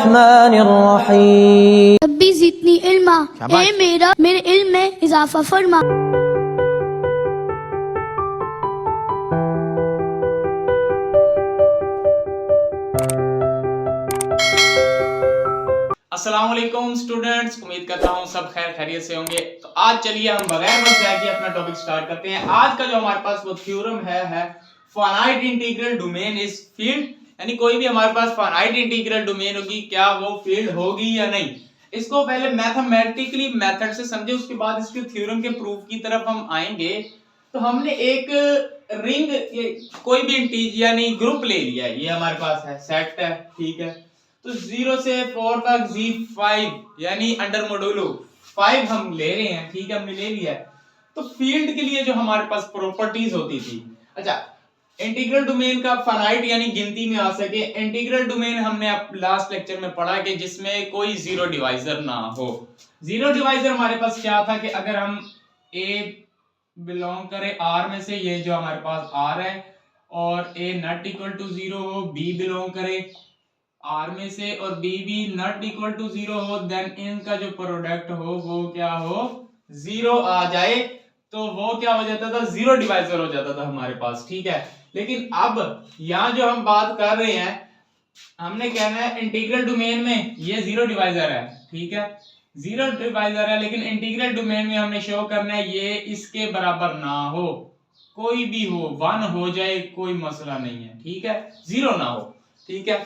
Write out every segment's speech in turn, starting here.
बिस्मिल्लाहिर्रहमानिर्रहीम। रब्बी ज़िदनी इल्मा, ए मेरा मेरे इल्म में इजाफा फरमा। अस्सलाम वालेकुम स्टूडेंट्स, उम्मीद करता हूँ सब खैर खैरियत से होंगे। तो आज चलिए हम बगैर वक्त जाए अपना टॉपिक स्टार्ट करते हैं। आज का जो हमारे पास वो थ्योरम है finite integral domain is field, यानी कोई भी हमारे पास फाइनाइट इंटीग्रल डोमेन होगी, क्या वो फील्ड होगी या नहीं। इसको पहले मैथमेटिकली मेथड से समझे, उसके बाद इसके थ्योरम के प्रूफ की तरफ हम आएंगे। तो हमने एक रिंग, कोई भी इंटीजर यानी ग्रुप ले लिया है, ये हमारे पास है, सेट है, ठीक है। तो 0 से 4 तक Z5 यानी अंडर मॉड्यूलो 5 हम ले रहे हैं, ठीक है, हमने ले लिया है। तो फील्ड के लिए जो हमारे पास प्रॉपर्टीज होती थी, अच्छा, इंटीग्रल डोमेन का फाइनाइट यानी गिनती में आ सके। इंटीग्रल डोमेन हमने अब लास्ट लेक्चर में पढ़ा कि जिसमें कोई जीरो डिवाइजर ना हो। जीरो डिवाइजर हमारे पास क्या था कि अगर हम ए बिलोंग करे R में से, ये जो हमारे पास R है, और A नॉट इक्वल टू 0 हो, B बिलोंग करे R में से और B भी नॉट इक्वल टू 0 हो, देन इनका जो प्रोडक्ट हो वो क्या हो, 0 आ जाए, तो वो क्या हो जाता था, जीरो डिवाइजर हो जाता था हमारे पास, ठीक है। लेकिन अब यहाँ जो हम बात कर रहे हैं, हमने कहना है इंटीग्रल डोमेन में ये जीरो डिवाइजर है, ठीक है, जीरो डिवाइजर है, लेकिन इंटीग्रल डोमेन में हमने शो करना है ये इसके बराबर ना हो, कोई भी हो, 1 हो जाए कोई मसला नहीं है, ठीक है, 0 ना हो, ठीक है।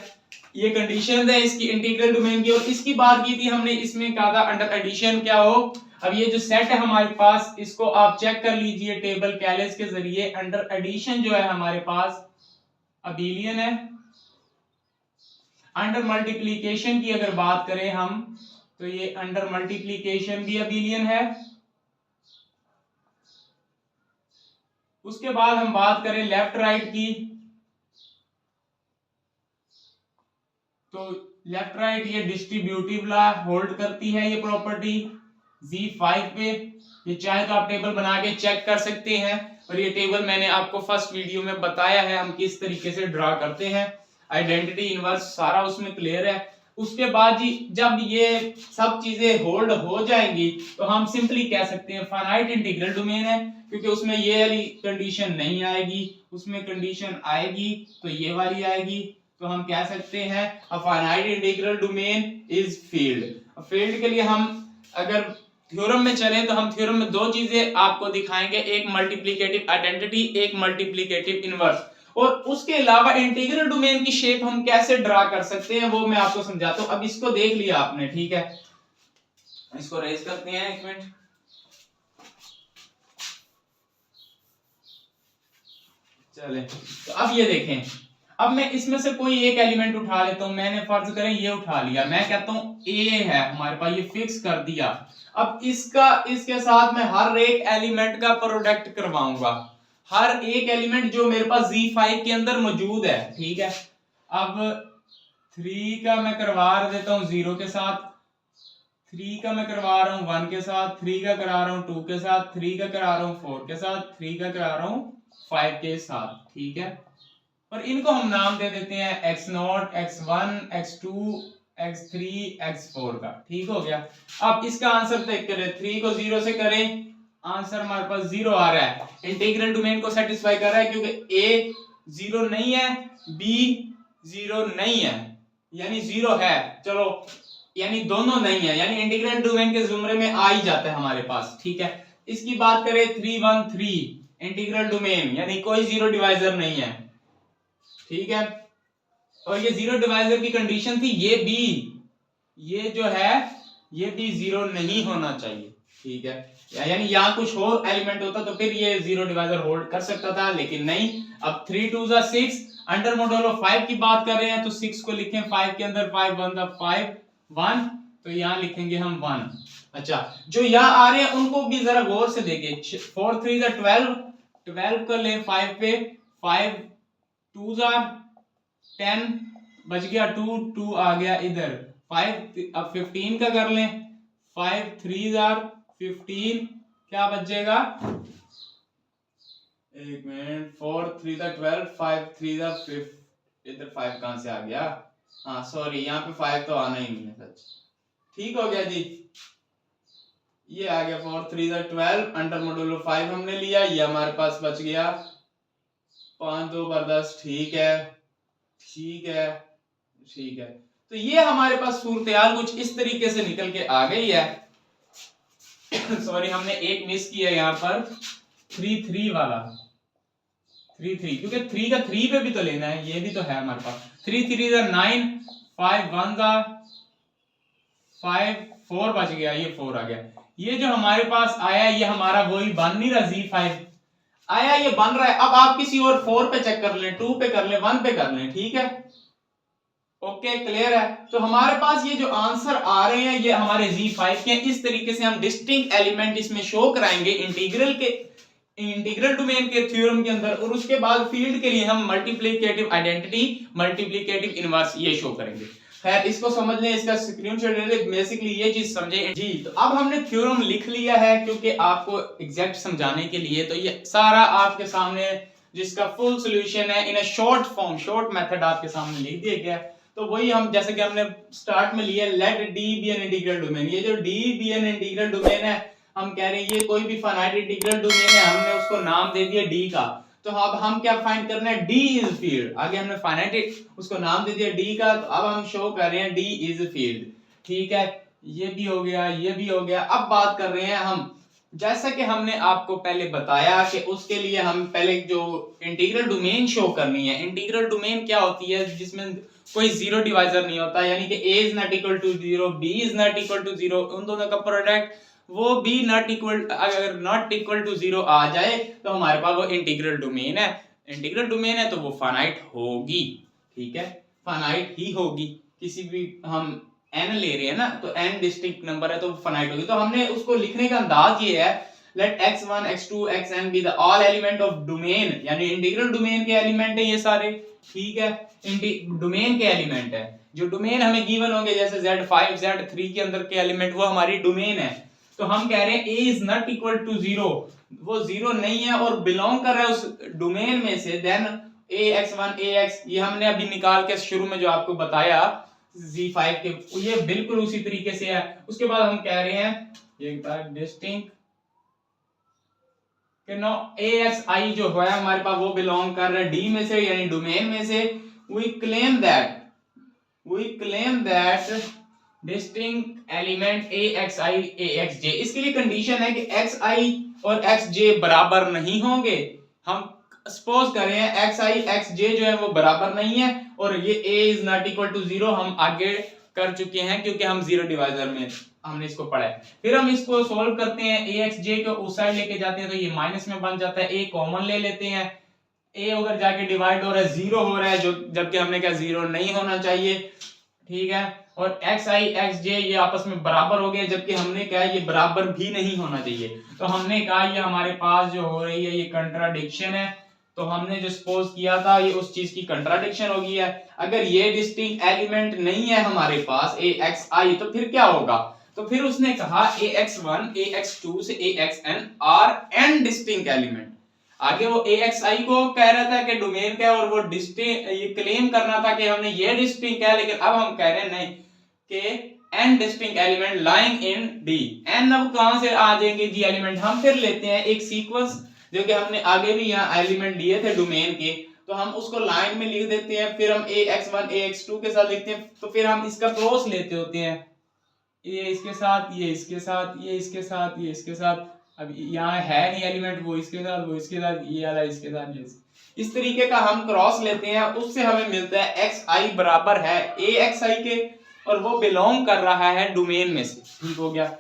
ये कंडीशन है इसकी इंटीग्रल डोमेन की। और इसकी बात की थी हमने, इसमें कहा था अंडर एडिशन क्या हो। अब ये जो सेट है हमारे पास, इसको आप चेक कर लीजिए टेबल कैलेस के जरिए। अंडर एडिशन जो है हमारे पास अबेलियन है। अंडर मल्टीप्लिकेशन की अगर बात करें हम, तो ये अंडर मल्टीप्लिकेशन भी अबेलियन है। उसके बाद हम बात करें लेफ्ट राइट की, तो लेफ्ट राइट ये डिस्ट्रीब्यूटिव लॉ होल्ड करती है ये प्रॉपर्टी Z5 पे। ये चाहे तो आप टेबल बना के चेक कर सकते हैं, और ये टेबल मैंने आपको फर्स्ट वीडियो में बताया है हम किस तरीके से ड्रा करते हैं, आइडेंटिटी इनवर्स सारा उसमें क्लियर है। उसके बाद जी जब ये सब चीजें होल्ड हो जाएंगी तो हम सिंपली कह सकते हैं फाइनाइट इंटीग्रल डोमेन है, क्योंकि उसमें ये वाली कंडीशन नहीं आएगी, उसमें कंडीशन आएगी तो ये वाली आएगी। तो हम कह सकते हैं a finite integral domain is field. Field के लिए हम अगर थ्योरम में चलें तो हम थ्योरम में दो चीजें आपको दिखाएंगे, एक मल्टीप्लिकेटिव आइडेंटिटी, एक मल्टीप्लिकेटिव इनवर्स। और उसके अलावा इंटीग्रल डोमेन की शेप हम कैसे ड्रा कर सकते हैं वो मैं आपको समझाता हूं। अब इसको देख लिया आपने, ठीक है, इसको रेज करते हैं एक मिनट। चले, तो अब ये देखें, अब मैं इसमें से कोई एक एलिमेंट उठा लेता हूं। मैंने फर्ज करें ये उठा लिया, मैं कहता हूं ए है हमारे पास, ये फिक्स कर दिया। अब इसके साथ मैं हर एक एलिमेंट का प्रोडक्ट करवाऊंगा, हर एक एलिमेंट जो मेरे पास Z5 के अंदर मौजूद है, ठीक है। अब 3 का मैं करवा देता हूं 0 के साथ, 3 का मैं करवा रहा हूं 1 के साथ, 3 का करा रहा हूं 2 के साथ, 3 का करा रहा हूं 4 के साथ, 3 का करा रहा हूं 5 के साथ, ठीक है। और इनको हम नाम दे देते हैं x0, x1, x2, x3, x4 का, ठीक हो गया। अब इसका आंसर चेक करें, 3 को 0 से करें, आंसर हमारे पास 0 आ रहा है, इंटीग्रल डोमेन को सेटिस्फाई कर रहा है, क्योंकि a 0 नहीं है, b 0 नहीं है, यानी 0 है, चलो, यानी दोनों नहीं है, यानी इंटीग्रल डोमेन के जुमरे में आ ही जाता है हमारे पास, ठीक है। इसकी बात करें 313 इंटीग्रल डोमेन, यानी कोई जीरो डिवाइजर नहीं है, ठीक है। और ये जीरो डिवाइजर की कंडीशन थी ये बी, ये जो है ये भी 0 नहीं होना चाहिए, ठीक है, यानी यहाँ कुछ और एलिमेंट होता तो फिर ये जीरो डिवाइजर होल्ड कर सकता था, लेकिन नहीं। अब 3 2 6 अंडर मॉड्यूलो 5 की बात कर रहे हैं, तो 6 को लिखें 5 के अंदर, 5 1 5 1, तो यहाँ लिखेंगे हम 1। अच्छा, जो यहाँ आ रहे हैं उनको भी जरा गौर से देखें, 4 3 12, 12 को ले 5 पे, 5 2 10, बच गया 2, 2 आ गया इधर 5। अब 15 का कर लें, 5 3 15, क्या बचेगा, एक मिनट, 4 3 12, 5 3 5, इधर 5 कहां से आ गया, हाँ सॉरी, यहाँ पे 5 तो आना ही नहीं है सच। ठीक हो गया जी, ये आ गया 4 3 12 अंडर मॉड्यूलो 5 हमने लिया, ये हमारे पास बच गया 5 2 पर 10। ठीक है ठीक है ठीक है। तो ये हमारे पास सूरत कुछ इस तरीके से निकल के आ गई है। सॉरी हमने एक मिस किया यहाँ पर, 3 3 वाला 3 3, क्योंकि 3 का 3 पे भी तो लेना है, ये भी तो है हमारे पास। 3 3 9, 5 1 5 4 बच गया, ये 4 आ गया। ये जो हमारे पास आया ये हमारा वही बन नहीं रहा, Z5 आया, ये बन रहा है। अब आप किसी और 4 पे चेक कर लें, 2 पे कर लें, 1 पे कर लें, ठीक है ओके क्लियर है। तो हमारे पास ये जो आंसर आ रहे हैं ये हमारे Z5 के। इस तरीके से हम डिस्टिंक्ट एलिमेंट इसमें शो कराएंगे इंटीग्रल डोमेन के थ्योरम के अंदर, और उसके बाद फील्ड के लिए हम मल्टीप्लिकेटिव आइडेंटिटी, मल्टीप्लिकेटिव इनवर्स ये शो करेंगे। खैर इसको समझ लें, इसका स्क्रीनशॉट ले लें, बेसिकली ये चीज समझे जी। तो अब हमने थ्योरम लिख लिया है क्योंकि आपको एग्जैक्ट समझाने के लिए, तो ये सारा आपके सामने जिसका फुल सॉल्यूशन है in a short form, short method आपके सामने लिख दिया गया। तो वही हम जैसे कि हमने स्टार्ट में लिया, let D B N integral domain. ये जो D B N integral domain है, हम कह रहे हैं ये कोई भी फाइनाइट इंटीग्रल डोमेन है, हमने उसको नाम दे दिया डी का। तो अब हम क्या फाइंड करना है, डी इज फील्ड। आगे हमने फाइनाइट उसको नाम दे दिया डी का, तो अब हम शो कर रहे हैं डी इज फील्ड। ठीक है, ये भी हो गया, ये भी हो गया। अब बात कर रहे हैं हम, जैसा कि हमने आपको पहले बताया कि उसके लिए हम पहले जो इंटीग्रल डोमेन शो करनी है। इंटीग्रल डोमेन क्या होती है, जिसमें कोई जीरो डिवाइजर नहीं होता, यानी कि a is not equal to 0, b is not equal to 0, उन दोनों का प्रोडक्ट वो b नॉट इक्वल, अगर नॉट इक्वल टू 0 आ जाए तो हमारे पास वो इंटीग्रल डोमेन है। इंटीग्रल डोमेन है तो वो फाइनाइट होगी, ठीक है, फाइनाइट ही होगी। किसी भी हम n ले रहे हैं ना, तो n डिस्टिंक्ट नंबर है तो फाइनाइट होगी। तो हमने उसको लिखने का अंदाज ये है, let x1 x2 xn be the all element of domain, यानी इंटीग्रल डोमेन के एलिमेंट है ये सारे, ठीक है, डोमेन के एलिमेंट है। जो डोमेन हमें गिवन होंगे जैसे z5 z3 के अंदर के एलिमेंट, वो हमारी डोमेन है। तो हम कह रहे हैं a is not equal to 0, वो 0 नहीं है और बिलोंग कर रहा है उस डोमेन में से, देन ax1 ax, ये हमने अभी निकाल के शुरू में जो आपको बताया Z5 के, ये बिल्कुल उसी तरीके से है। उसके बाद हम कह रहे हैं ये डिस्टिंक्ट कि नो AXI जो है हमारे पास वो बिलोंग कर रहा है D में से, यानी डोमेन में से। we claim that distinct element AXI AXJ, इसके लिए कंडीशन है कि XI और XJ बराबर नहीं होंगे। हम सपोज कर रहे हैं XI XJ जो है वो बराबर नहीं है, और ये A is not equal to 0 हम आगे कर चुके हैं क्योंकि हम जीरो डिवाइजर में हमने इसको पढ़ा है। फिर हम इसको सोल्व करते हैं, AXJ को उस साइड लेके जाते हैं तो ये माइनस में बन जाता है, A कॉमन ले लेते हैं, A अगर जाके डिवाइड हो रहा है 0 हो रहा है, जो जबकि हमने कहा 0 नहीं होना चाहिए, ठीक है। और XI XJ ये आपस में बराबर हो गए, जबकि हमने कहा ये बराबर भी नहीं होना चाहिए। तो हमने कहा ये हमारे पास जो हो रही है ये कंट्राडिक्शन है। तो हमने जो सपोज किया था ये उस चीज की कंट्राडिक्शन हो गई है। अगर ये डिस्टिंक्ट एलिमेंट नहीं है हमारे पास AXI, तो फिर क्या होगा, तो फिर उसने कहा AX1 AX2 से AXN are n distinct element. आगे वो AXI को कह रहा था कि डोमेन का, और वो डिस्टिंक्ट ये क्लेम करना था कि हमने ये डिस्टिंक्ट है, लेकिन अब हम कह रहे हैं नहीं कि n distinct element lying in D। n अब कहां से आ जाएंगे जी एलिमेंट, हम फिर लेते हैं एक सीक्वेंस जो कि हमने आगे भी यहाँ एलिमेंट लिए थे डोमेन के, तो हम उसको लाइन में लिख देते हैं, फिर हम AX1 AX2 के साथ लिखते हैं, तो फिर हम इसका क्रॉस लेते होते हैं, ये इसके साथ, ये इसके साथ, ये इसके साथ, ये इसके साथ। अब यहाँ है नहीं एलिमेंट, वो इसके साथ, वो इसके साथ, ये वाला इसके साथ, ये इस तरीके का हम क्रॉस लेते हैं। उससे हमें मिलता है XI बराबर है AXI के, और वो बिलोंग कर रहा है डोमेन में से, ठीक हो गया।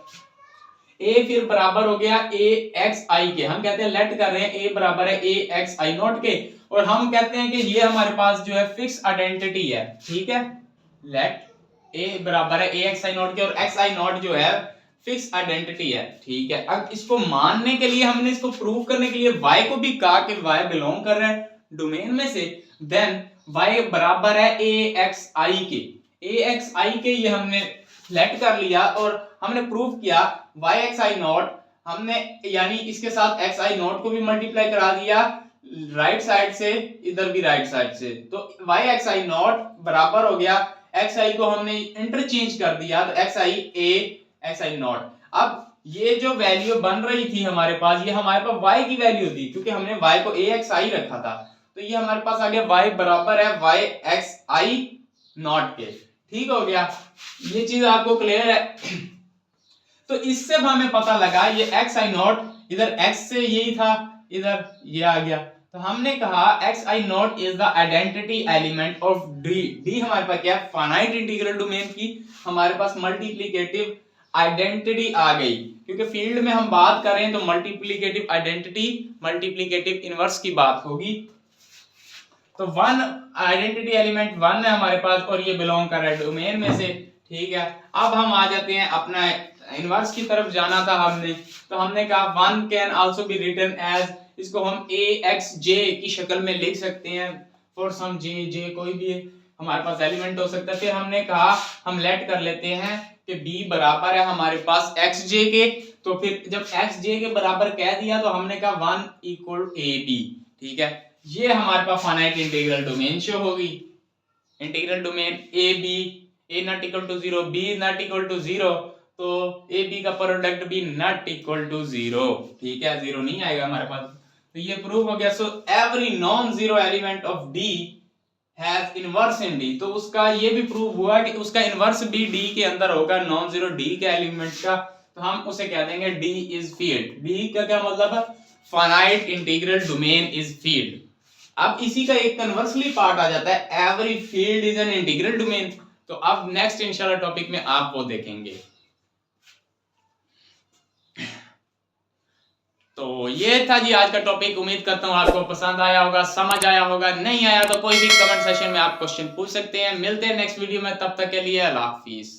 A फिर बराबर हो गया AXI के, हम कहते हैं लेट कर रहे हैं A बराबर है AXI नॉट के, और हम कहते हैं कि ये हमारे पास जो है फिक्स आइडेंटिटी है, ठीक है। लेट A बराबर है AXI नॉट के, और XI नॉट जो है फिक्स आइडेंटिटी है, ठीक है। अब इसको मानने के लिए हमने इसको प्रूव करने के लिए Y को भी कहा कि Y बिलोंग कर रहा है डोमेन में से, देन Y बराबर है AXI के। AXI के ये हमने लेट कर लिया और हमने प्रूव किया YXI नॉट, हमने यानी इसके साथ XI नॉट को भी मल्टीप्लाई करा दिया राइट साइड से, इधर भी राइट साइड से, तो YXI नॉट बराबर हो गया एक्स आई को हमने इंटरचेंज कर दिया तो x I A x I not. अब ये जो वैल्यू बन रही थी हमारे पास, ये हमारे पास y की वैल्यू थी क्योंकि हमने y को ए एक्स आई रखा था, तो ये हमारे पास आ गया y बराबर है y एक्स आई नॉट के। ठीक हो गया, ये चीज आपको क्लियर है। तो इससे हमें पता लगा ये एक्स आई नॉट, इधर x से यही था, इधर ये आ गया, तो हमने कहा x I not is the identity element of D. D हमारे पास क्या है, फाइनाइट इंटीग्रल डोमेन की हमारे पास मल्टीप्लिकेटिव आइडेंटिटी आ गई, क्योंकि फील्ड में हम बात कर रहे हैं तो मल्टीप्लिकेटिव आइडेंटिटी, मल्टीप्लिकेटिव इनवर्स की बात होगी। तो वन आइडेंटिटी एलिमेंट वन है हमारे पास और ये बिलोंग कर रहा है डोमेन में से। ठीक है, अब हम आ जाते हैं अपना इनवर्स की तरफ जाना था हमने, तो हमने कहा one can also be written as, इसको हम ए एक्स जे की शक्ल में लिख सकते हैं फॉर सम जे, जे कोई भी हमारे पास एलिमेंट हो सकता है। फिर हमने कहा हम लेट कर लेते हैं कि b बराबर है हमारे पास एक्स जे के, तो फिर जब एक्स जे के बराबर कह दिया तो हमने कहा वन इक्वल ए बी। ठीक है, ये हमारे पास फाइनाइट इंटीग्रल डोमेन शो होगी, integral domain A B, A not equal to 0, B not equal to 0, तो ए बी का प्रोडक्ट भी नॉट इक्वल टू 0। ठीक है, 0 नहीं आएगा हमारे पास, तो ये प्रूव हो गया। So every non zero element of D has inverse in D, तो उसका ये भी प्रूव हुआ कि उसका इनवर्स भी डी के अंदर होगा, नॉन जीरो डी के एलिमेंट का, तो हम उसे कह देंगे डी इज फील्ड। डी का क्या मतलब है, finite integral domain is field. अब इसी का एक कन्वर्सली पार्ट आ जाता है, every field is an integral domain. तो अब नेक्स्ट इंशाल्लाह टॉपिक में आप वो देखेंगे। तो ये था जी आज का टॉपिक, उम्मीद करता हूँ आपको पसंद आया होगा, समझ आया होगा। नहीं आया तो कोई भी कमेंट सेशन में आप क्वेश्चन पूछ सकते हैं। मिलते हैं नेक्स्ट वीडियो में, तब तक के लिए अल्लाह हाफिज।